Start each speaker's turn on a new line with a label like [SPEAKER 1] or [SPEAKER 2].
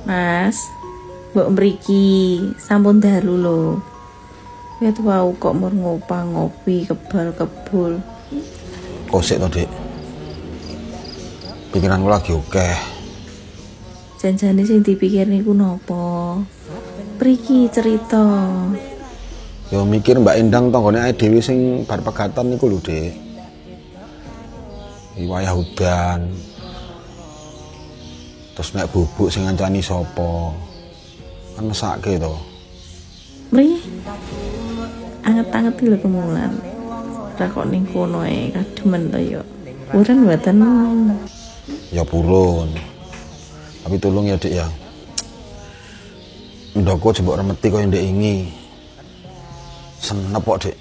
[SPEAKER 1] Mas, mbok mriki sampun dalu lho. Wit wau kok mur ngopi kebal-kebul.
[SPEAKER 2] Kosek to, Dik. Pikiranku lagi oke.
[SPEAKER 1] Janjane sing dipikir niku napa? Mriki cerita.
[SPEAKER 2] Ya mikir Mbak Endang tanggane ae dhewe sing bar pegatan niku lho, Dik. Wayah udan. Terus nek bubuk sing ngancani sapa? Kan mesake to.
[SPEAKER 1] Mrih. Anget-anget lho kemulan. Ora kok ning kono ae kademen to ya. Purun mboten.
[SPEAKER 2] Ya purun. Tapi tolong ya, Dik ya. Ndoko jembok remeti koyo ndek ingi. Senep kok, Dik.